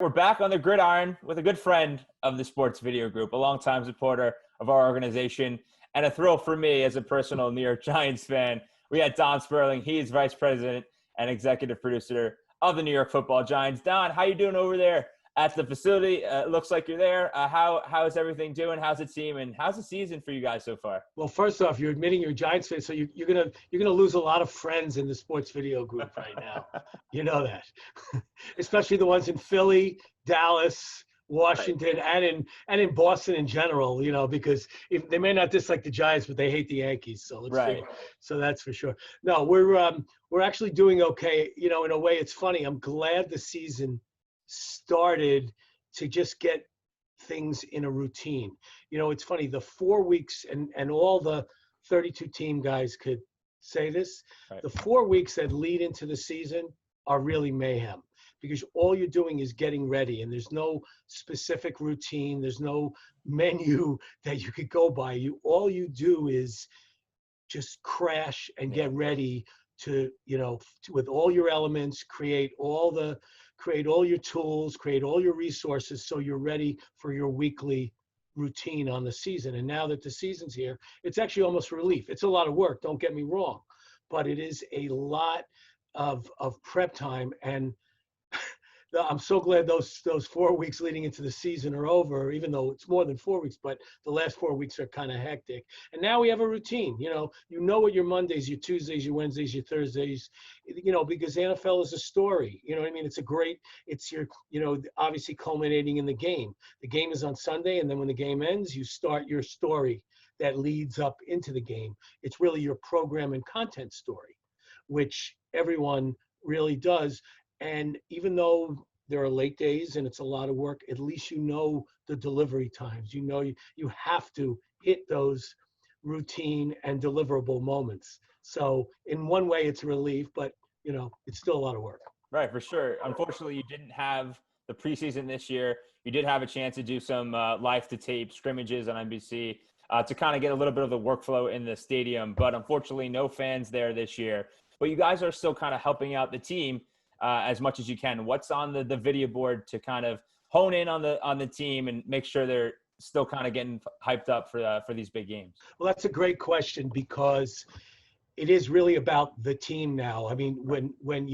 We're back on the Gridiron with a good friend of the Sports Video Group, a longtime supporter of our organization, and a thrill for me as a personal New York Giants fan. We had Don Sperling. He is vice president and executive producer of the New York Football Giants. Don, how you doing over there at the facility? It looks like you're there. How is everything doing? How's the team, and how's the season for you guys so far? Well, first off, you're admitting you're a Giants fan, so you're gonna lose a lot of friends in the Sports Video Group right now. You know that, especially the ones in Philly, Dallas, Washington, and in Boston in general. You know, because if they may not dislike the Giants, but they hate the Yankees. So so that's for sure. No, we're actually doing okay. You know, in a way, it's funny. I'm glad the season started to just get things in a routine. You know, it's funny, the 4 weeks, and all the 32 team guys could say this, right. The 4 weeks that lead into the season are really mayhem, because all you're doing is getting ready, and there's no specific routine, there's no menu that you could go by. All you do is just crash and get ready to, you know, with all your elements, create all your tools, create all your resources, so you're ready for your weekly routine on the season. And now that the season's here, it's actually almost relief. It's a lot of work, don't get me wrong, but it is a lot of prep time. And I'm so glad those 4 weeks leading into the season are over, even though it's more than 4 weeks, but the last 4 weeks are kind of hectic. And now we have a routine. You know what your Mondays, your Tuesdays, your Wednesdays, your Thursdays, you know, because the NFL is a story. You know what I mean? It's your, you know, obviously culminating in the game. The game is on Sunday, and then when the game ends, you start your story that leads up into the game. It's really your program and content story, which everyone really does. And even though there are late days and it's a lot of work, at least you know the delivery times. You know you have to hit those routine and deliverable moments. So in one way, it's a relief, but, you know, it's still a lot of work. Right, for sure. Unfortunately, you didn't have the preseason this year. You did have a chance to do some live-to-tape scrimmages on NBC to kind of get a little bit of the workflow in the stadium. But unfortunately, no fans there this year. But you guys are still kind of helping out the team as much as you can. What's on the video board to kind of hone in on the team and make sure they're still kind of getting hyped up for these big games? Well, that's a great question, because it is really about the team now. I mean, when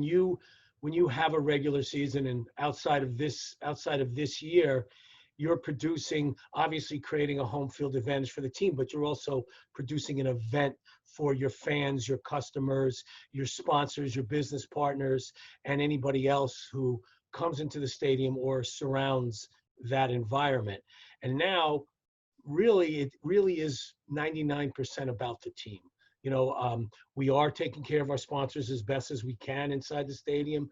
you have a regular season, and outside of this year, you're producing, obviously creating a home field advantage for the team, but you're also producing an event for your fans, your customers, your sponsors, your business partners, and anybody else who comes into the stadium or surrounds that environment. And now, it really is 99% about the team. You know, we are taking care of our sponsors as best as we can inside the stadium.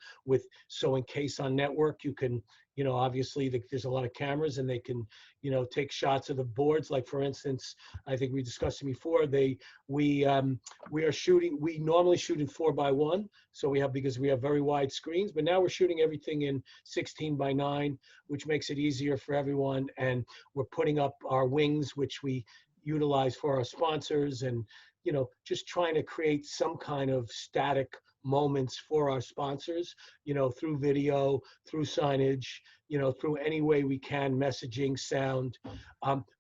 So in case on network, you can, you know, obviously there's a lot of cameras, and they can, you know, take shots of the boards. Like, for instance, I think we discussed it before. We normally shoot in 4x1, because we have very wide screens, but now we're shooting everything in 16x9, which makes it easier for everyone. And we're putting up our wings, which we utilize for our sponsors, and, you know, just trying to create some kind of static moments for our sponsors, you know, through video, through signage, you know, through any way we can, messaging, sound.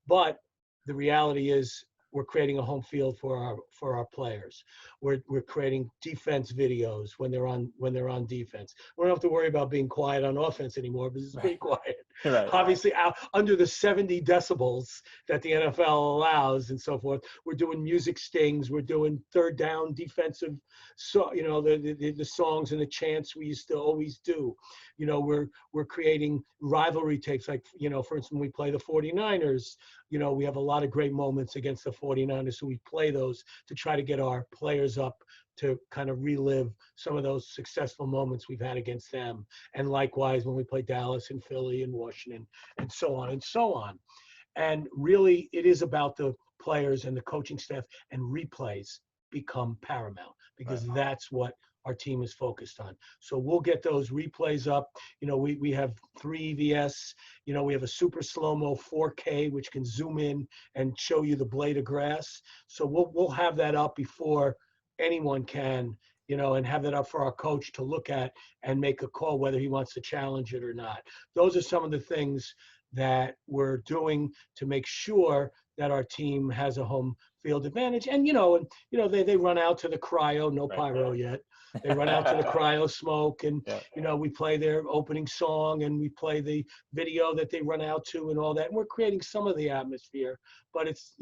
But the reality is, we're creating a home field for our players. We're creating defense videos when they're on defense. We don't have to worry about being quiet on offense anymore, because it's pretty quiet. Right. Obviously, under the 70 decibels that the NFL allows and so forth. We're doing music stings. We're doing third down defensive, so, you know, the songs and the chants we used to always do. You know, we're creating rivalry tapes. Like, you know, for instance, when we play the 49ers, you know, we have a lot of great moments against the 49ers, so we play those to try to get our players up to kind of relive some of those successful moments we've had against them. And likewise, when we play Dallas and Philly and Washington, and so on and so on. And really, it is about the players and the coaching staff, and replays become paramount, because that's what our team is focused on. So we'll get those replays up. You know, we have 3 EVS. You know, we have a super slow-mo 4K, which can zoom in and show you the blade of grass. So we'll have that up before anyone can and have that up for our coach to look at and make a call whether he wants to challenge it or not. Those are some of the things that we're doing to make sure that our team has a home field advantage. And they run out to the cryo, no pyro yet. They run out to the cryo smoke, and we play their opening song, and we play the video that they run out to, and all that. And we're creating some of the atmosphere, but it's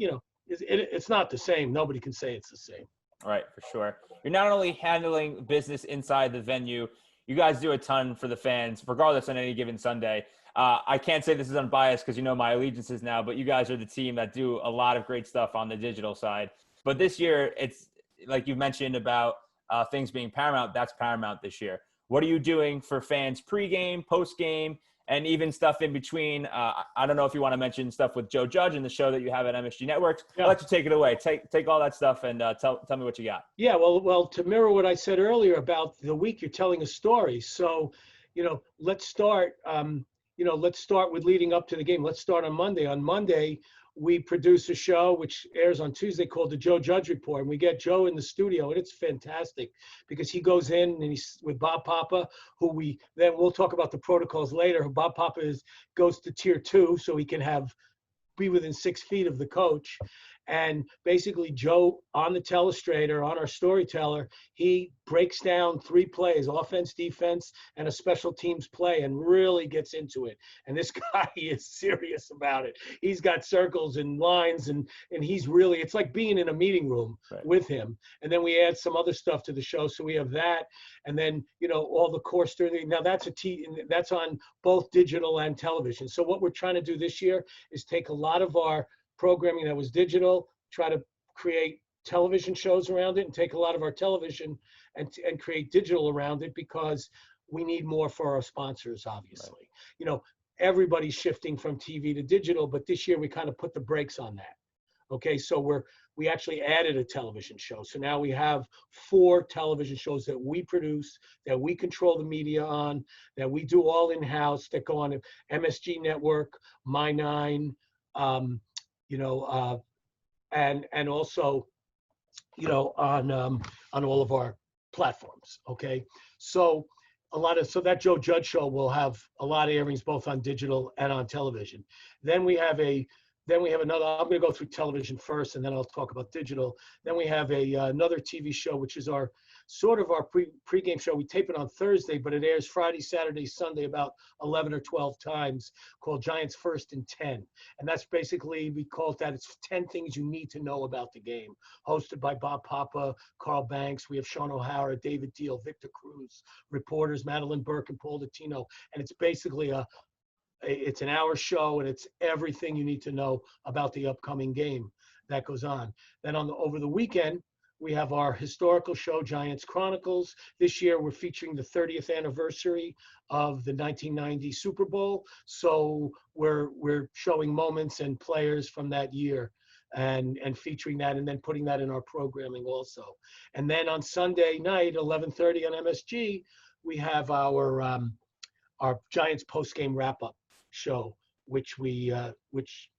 not the same. Nobody can say it's the same. Right, for sure. You're not only handling business inside the venue, you guys do a ton for the fans, regardless on any given Sunday. I can't say this is unbiased because my allegiances now, but you guys are the team that do a lot of great stuff on the digital side. But this year, it's like you mentioned about things being paramount. That's paramount this year. What are you doing for fans pregame, postgame, and even stuff in between? I don't know if you want to mention stuff with Joe Judge and the show that you have at MSG Networks. I'll let you take it away. Take all that stuff and tell me what you got. Yeah, well, to mirror what I said earlier about the week, you're telling a story. So, let's start. Let's start with leading up to the game. Let's start on Monday. On Monday, we produce a show which airs on Tuesday called the Joe Judge Report. And we get Joe in the studio, and it's fantastic because he goes in and he's with Bob Papa, who we'll talk about the protocols later. Bob Papa goes to tier 2, so he can be within 6 feet of the coach. And basically Joe on the telestrator, on our storyteller, he breaks down 3 plays, offense, defense, and a special teams play, and really gets into it. And this guy is serious about it. He's got circles and lines, and it's like being in a meeting room with him. And then we add some other stuff to the show. So we have that. And then, all the course during now that's that's on both digital and television. So what we're trying to do this year is take a lot of our programming that was digital, try to create television shows around it, and take a lot of our television and create digital around it, because we need more for our sponsors, obviously. Everybody's shifting from TV to digital, but this year we kind of put the brakes on that. Okay, so we actually added a television show. So now we have 4 television shows that we produce, that we control the media on, that we do all in-house, that go on MSG Network, My9, and also, on all of our platforms. Okay, so that Joe Judge show will have a lot of airings both on digital and on television. Then we have another. I'm going to go through television first, and then I'll talk about digital. Then we have another TV show, which is our pregame show. We tape it on Thursday, but it airs Friday, Saturday, Sunday about 11 or 12 times, called Giants First and 10. And that's basically, we call it that. It's 10 things you need to know about the game. Hosted by Bob Papa, Carl Banks. We have Sean O'Hara, David Deal, Victor Cruz, reporters Madeline Burke and Paul Dottino. And it's basically it's an hour show, and it's everything you need to know about the upcoming game that goes on. Then over the weekend, we have our historical show, Giants Chronicles. This year, we're featuring the 30th anniversary of the 1990 Super Bowl. So we're showing moments and players from that year, and featuring that, and then putting that in our programming also. And then on Sunday night, 11:30 on MSG, we have our Giants post-game wrap-up show, which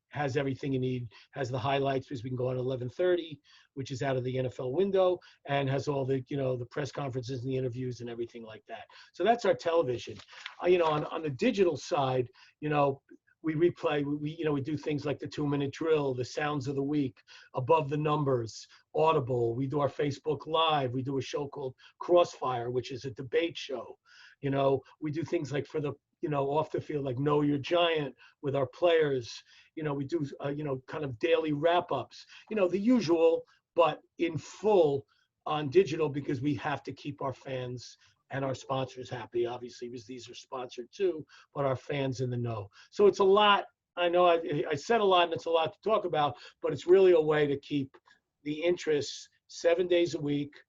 has everything you need, has the highlights, because we can go on 11:30, which is out of the NFL window, and has all the the press conferences and the interviews and everything like that. So that's our television. On the digital side, we replay. We do things like the 2-minute drill, the sounds of the week, above the numbers, Audible. We do our Facebook Live. We do a show called Crossfire, which is a debate show. We do things like for the off the field, like Know Your Giant with our players. We do, kind of daily wrap-ups, the usual, but in full on digital, because we have to keep our fans and our sponsors happy, obviously, because these are sponsored too, but our fans in the know. So it's a lot. I know I said a lot, and it's a lot to talk about, but it's really a way to keep the interest 7 days a week,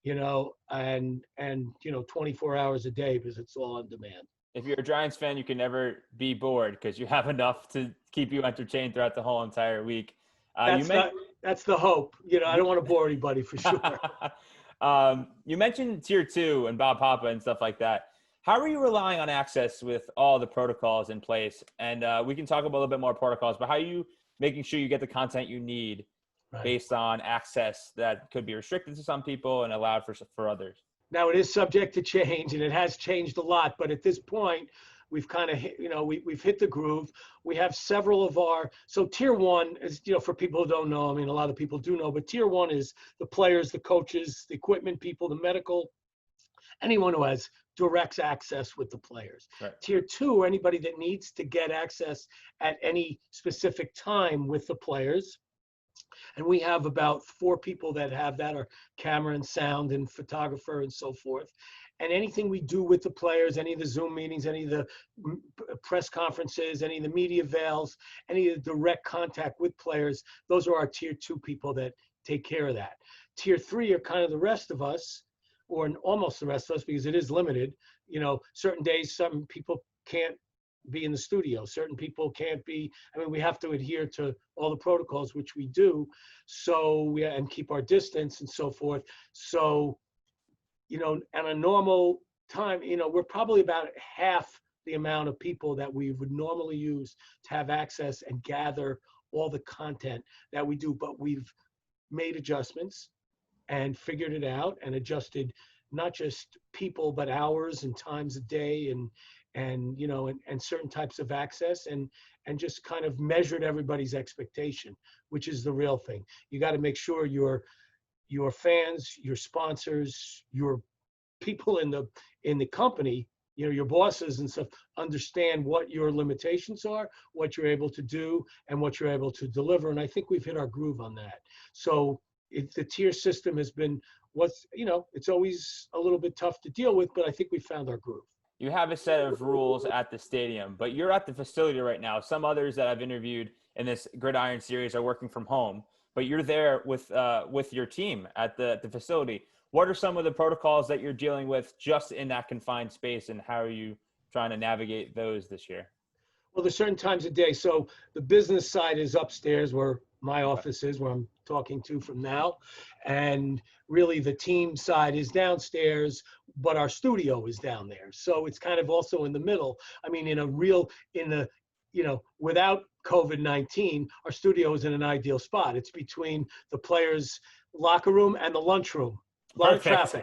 and 24 hours a day, because it's all on demand. If you're a Giants fan, you can never be bored because you have enough to keep you entertained throughout the whole entire week. That's the hope. I don't want to bore anybody, for sure. You mentioned tier 2 and Bob Papa and stuff like that. How are you relying on access with all the protocols in place? And we can talk about a little bit more protocols, but how are you making sure you get the content you need Right. based on access that could be restricted to some people and allowed for others. Now it is subject to change, and it has changed a lot. But at this point, we've kind of hit, we've hit the groove. We have several of so tier one is, for people who don't know, I mean, a lot of people do know, but tier one is the players, the coaches, the equipment people, the medical, anyone who has direct access with the players. Right. Tier two, anybody that needs to get access at any specific time with the players. And we have about 4 people that have that, are camera and sound and photographer and so forth. And anything we do with the players, any of the Zoom meetings, any of the press conferences, any of the media avails, any of the direct contact with players, those are our tier 2 people that take care of that. Tier 3 are kind of the rest of us, or almost the rest of us, because it is limited. Certain days, some people can't be in the studio. Certain people can't be. I mean, we have to adhere to all the protocols, which we do. So and keep our distance and so forth. So, at a normal time, we're probably about half the amount of people that we would normally use to have access and gather all the content that we do. But we've made adjustments and figured it out and adjusted not just people, but hours and times a day and certain types of access, and just kind of measured everybody's expectation, which is the real thing. You got to make sure your fans, your sponsors, your people in the company, your bosses and stuff, understand what your limitations are, what you're able to do, and what you're able to deliver. And I think we've hit our groove on that. So the tier system has been it's always a little bit tough to deal with, but I think we found our groove. You have a set of rules at the stadium, but you're at the facility right now. Some others that I've interviewed in this Gridiron series are working from home, but you're there with your team at the facility. What are some of the protocols that you're dealing with just in that confined space, and how are you trying to navigate those this year? Well, there's certain times of day. So the business side is upstairs, where my office is, where I'm talking to from now. And really the team side is downstairs, but our studio is down there. So it's kind of also in the middle. I mean, without COVID-19, our studio is in an ideal spot. It's between the players' locker room and the lunchroom. A lot of traffic.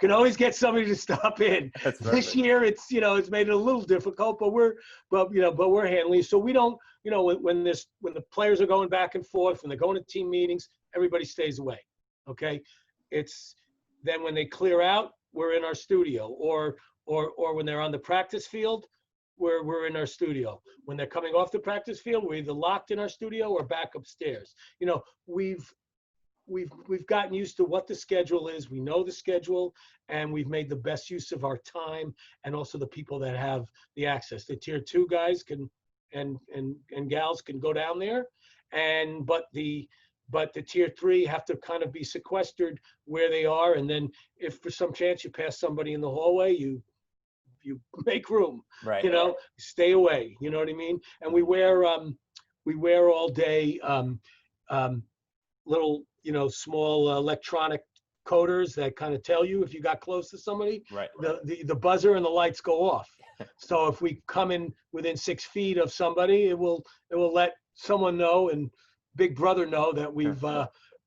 Can always get somebody to stop in. This year, it's made it a little difficult, but we're handling it. So we don't, when the players are going back and forth, when they're going to team meetings, everybody stays away. Okay, it's then when they clear out, we're in our studio, or when they're on the practice field, we're in our studio. When they're coming off the practice field, we're either locked in our studio or back upstairs. We've gotten used to what the schedule is. We know the schedule, and we've made the best use of our time, and also the people that have the access. The tier 2 guys can and gals can go down there, but the tier 3 have to kind of be sequestered where they are. And then if for some chance you pass somebody in the hallway, you make room. Right. Stay away. You know what I mean? And we wear all day little small electronic coders that kind of tell you if you got close to somebody. Right. The buzzer and the lights go off. So if we come in within 6 feet of somebody, it will let someone know, and Big Brother know that we've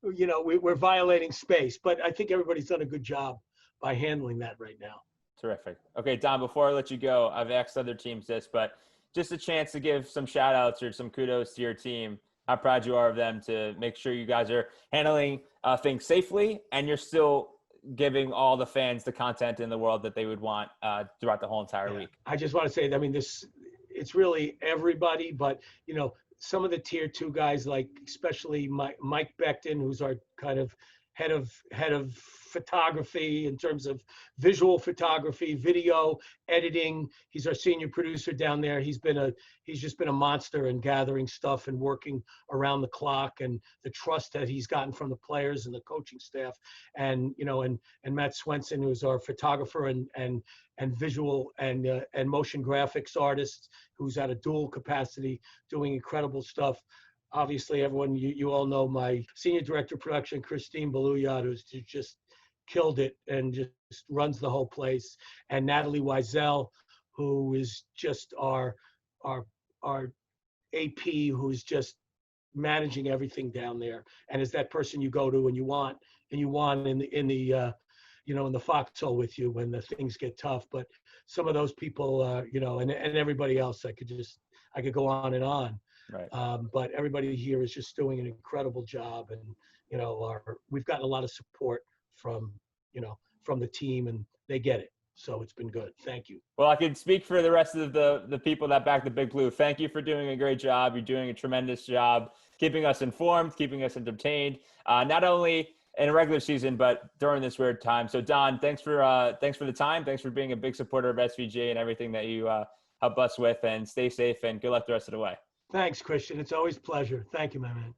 we're violating space. But I think everybody's done a good job by handling that right now. Terrific. Okay, Don, before I let you go, I've asked other teams this, but just a chance to give some shout outs or some kudos to your team. How proud you are of them to make sure you guys are handling things safely, and you're still giving all the fans the content in the world that they would want throughout the whole entire week. I just want to say, I mean, it's really everybody, but some of the tier 2 guys, like especially Mike Becton, who's our kind of head of photography in terms of visual photography, video editing. He's our senior producer down there. He's just been a monster in gathering stuff and working around the clock, and the trust that he's gotten from the players and the coaching staff. And Matt Swenson, who's our photographer and visual and motion graphics artist, who's at a dual capacity doing incredible stuff. Obviously, everyone, you all know my senior director of production, Christine Baluyat, who's just killed it and just runs the whole place. And Natalie Wiesel, who is just our AP, who's just managing everything down there, and is that person you go to and you want in the foxhole with you when the things get tough. But some of those people, and everybody else, I could go on and on. Right. But everybody here is just doing an incredible job, and we've gotten a lot of support from the team, and they get it. So it's been good. Thank you. Well, I can speak for the rest of the people that back the Big Blue. Thank you for doing a great job. You're doing a tremendous job keeping us informed, keeping us entertained, not only in a regular season, but during this weird time. So Don, thanks for the time. Thanks for being a big supporter of SVJ and everything that you help us with, and stay safe and good luck the rest of the way. Thanks, Kristian. It's always a pleasure. Thank you, my man.